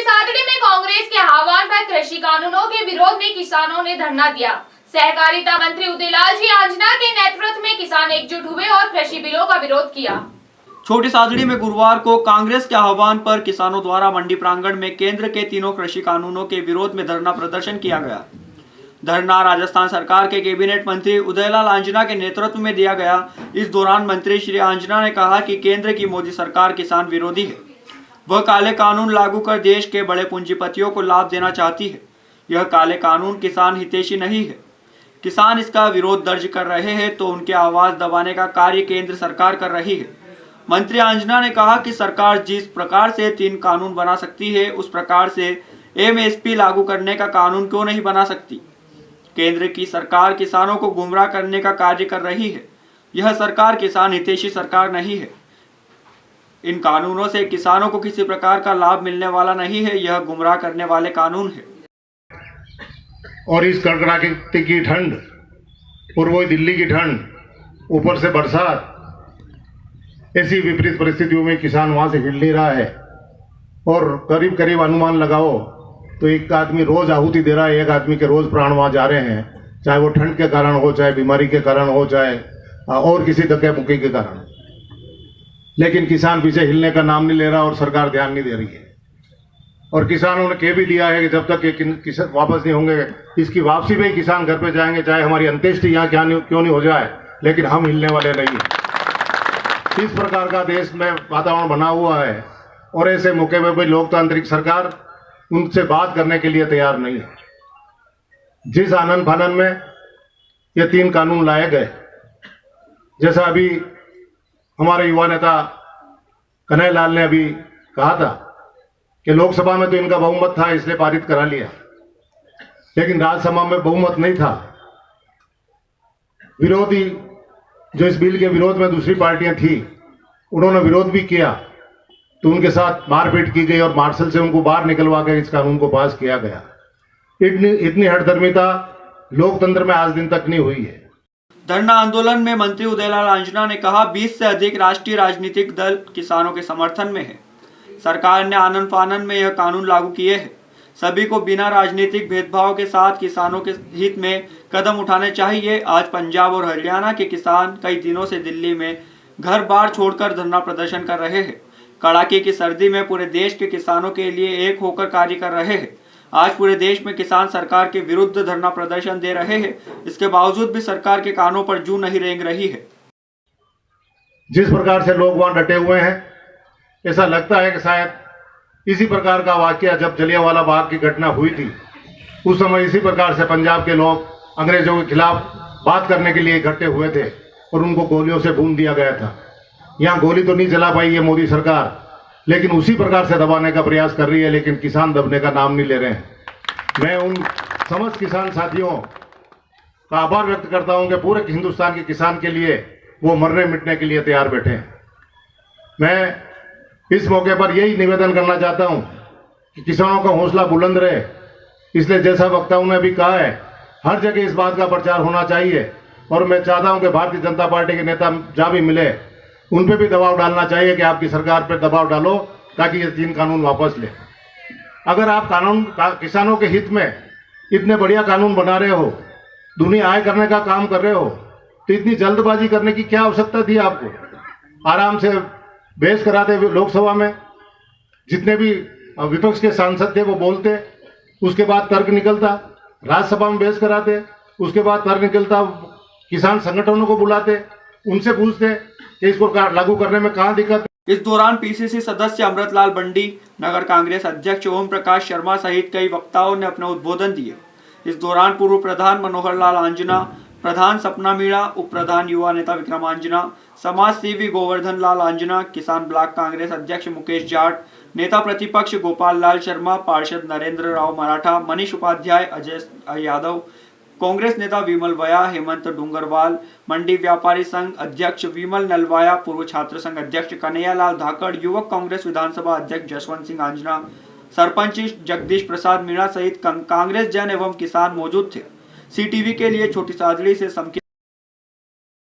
सादड़ी में कांग्रेस के आह्वान पर कृषि कानूनों के विरोध में किसानों ने धरना दिया। सहकारिता मंत्री उदयलाल जी आंजना के नेतृत्व में किसान एकजुट हुए और कृषि बिलों का विरोध किया। छोटी सादड़ी में गुरुवार को कांग्रेस के आह्वान पर किसानों द्वारा मंडी प्रांगण में केंद्र के तीनों कृषि कानूनों के विरोध में धरना प्रदर्शन किया गया। धरना राजस्थान सरकार के कैबिनेट मंत्री उदयलाल आंजना के नेतृत्व में दिया गया। इस दौरान मंत्री श्री आंजना ने कहा कि केंद्र की मोदी सरकार किसान विरोधी है। वह काले कानून लागू कर देश के बड़े पूंजीपतियों को लाभ देना चाहती है। यह काले कानून किसान हितैषी नहीं है। किसान इसका विरोध दर्ज कर रहे हैं तो उनकी आवाज दबाने का कार्य केंद्र सरकार कर रही है। मंत्री आंजना ने कहा कि सरकार जिस प्रकार से 3 कानून बना सकती है उस प्रकार से एमएसपी लागू करने का कानून क्यों नहीं बना सकती। केंद्र की सरकार किसानों को गुमराह करने का कार्य कर रही है। यह सरकार किसान हितैषी सरकार नहीं है। इन कानूनों से किसानों को किसी प्रकार का लाभ मिलने वाला नहीं है। यह गुमराह करने वाले कानून है। और इस कड़कड़ाती की ठंड, पूर्वी दिल्ली की ठंड, ऊपर से बरसात, ऐसी विपरीत परिस्थितियों में किसान वहां से हिल नहीं रहा है। और करीब करीब अनुमान लगाओ तो एक आदमी रोज आहुति दे रहा है, एक आदमी के रोज प्राण वहां जा रहे हैं, चाहे वो ठंड के कारण हो, चाहे बीमारी के कारण हो, चाहे और किसी धक्के मुक्की के कारण। लेकिन किसान पीछे हिलने का नाम नहीं ले रहा और सरकार ध्यान नहीं दे रही है। और किसानों ने कह भी दिया है कि जब तक ये वापस नहीं होंगे, इसकी वापसी में ही किसान घर पे जाएंगे, चाहे हमारी अंत्येष्टि यहाँ क्यों नहीं हो जाए, लेकिन हम हिलने वाले नहीं हैं। इस प्रकार का देश में वातावरण बना हुआ है और ऐसे मौके में भी लोकतांत्रिक सरकार उनसे बात करने के लिए तैयार नहीं है। जिस आनन फानन में ये 3 कानून लाए गए, जैसा अभी हमारे युवा नेता कन्हैयालाल ने अभी कहा था कि लोकसभा में तो इनका बहुमत था इसलिए पारित करा लिया, लेकिन राज्यसभा में बहुमत नहीं था। विरोधी जो इस बिल के विरोध में दूसरी पार्टियां थी, उन्होंने विरोध भी किया तो उनके साथ मारपीट की गई और मार्शल से उनको बाहर निकलवा कर इस कानून को पास किया गया। इतनी हठधर्मिता लोकतंत्र में आज दिन तक नहीं हुई है। धरना आंदोलन में मंत्री उदयलाल आंजना ने कहा 20 से अधिक राष्ट्रीय राजनीतिक दल किसानों के समर्थन में है। सरकार ने आनन फानन में यह कानून लागू किए हैं। सभी को बिना राजनीतिक भेदभाव के साथ किसानों के हित में कदम उठाने चाहिए। आज पंजाब और हरियाणा के किसान कई दिनों से दिल्ली में घर बार छोड़कर धरना प्रदर्शन कर रहे हैं। कड़ाके की सर्दी में पूरे देश के किसानों के लिए एक होकर कार्य कर रहे हैं। आज पूरे देश में किसान सरकार के विरुद्ध धरना प्रदर्शन दे रहे हैं। इसके बावजूद भी सरकार के कानों पर जू नहीं रेंग रही है। जिस प्रकार से लोग वहां डटे हुए हैं, ऐसा लगता है कि शायद इसी प्रकार का वाकया जब जलियांवाला बाग की घटना हुई थी, उस समय इसी प्रकार से पंजाब के लोग अंग्रेजों के खिलाफ बात करने के लिए इकट्ठे हुए थे और उनको गोलियों से भून दिया गया था। यहाँ गोली तो नहीं चला पाई है मोदी सरकार, लेकिन उसी प्रकार से दबाने का प्रयास कर रही है, लेकिन किसान दबने का नाम नहीं ले रहे हैं। मैं उन समस्त किसान साथियों का आभार व्यक्त करता हूं कि पूरे हिंदुस्तान के किसान के लिए वो मरने मिटने के लिए तैयार बैठे हैं। मैं इस मौके पर यही निवेदन करना चाहता हूं कि किसानों का हौसला बुलंद रहे। इसलिए जैसा वक्ताओं ने भी कहा है, हर जगह इस बात का प्रचार होना चाहिए और मैं चाहता हूं कि भारतीय जनता पार्टी के नेता जहां भी मिले उन पे भी दबाव डालना चाहिए कि आपकी सरकार पर दबाव डालो ताकि ये 3 कानून वापस ले। अगर आप किसानों के हित में इतने बढ़िया कानून बना रहे हो, दुनिया आय करने का काम कर रहे हो, तो इतनी जल्दबाजी करने की क्या आवश्यकता थी आपको। आराम से बहस कराते लोकसभा में, जितने भी विपक्ष के सांसद थे वो बोलते, उसके बाद तर्क निकलता, राज्यसभा में बहस कराते, उसके बाद तर्क निकलता, किसान संगठनों को बुलाते, उनसे पूछते कि इसको लागू करने में कहाँ दिक्कत। इस दौरान पीसीसी सदस्य अमृतलाल बंडी, नगर कांग्रेस अध्यक्ष ओम प्रकाश शर्मा सहित कई वक्ताओं ने अपने उद्बोधन दिए। इस दौरान पूर्व प्रधान मनोहर लाल आंजना, प्रधान सपना मीणा, उप प्रधान युवा नेता विक्रम आंजना, समाज सेवी गोवर्धन लाल आंजना, किसान ब्लॉक कांग्रेस अध्यक्ष मुकेश जाट, नेता प्रतिपक्ष गोपाल लाल शर्मा, पार्षद नरेंद्र राव मराठा, मनीष उपाध्याय, अजय यादव, कांग्रेस नेता विमल वया, हेमंत डूंगरवाल, मंडी व्यापारी संघ अध्यक्ष विमल नलवाया, पूर्व छात्र संघ अध्यक्ष कन्हैयालाल धाकड़, युवक कांग्रेस विधानसभा अध्यक्ष जसवंत सिंह आंजना, सरपंच जगदीश प्रसाद मीणा सहित कांग्रेस जन एवं किसान मौजूद थे। सीटीवी के लिए छोटी सादड़ी से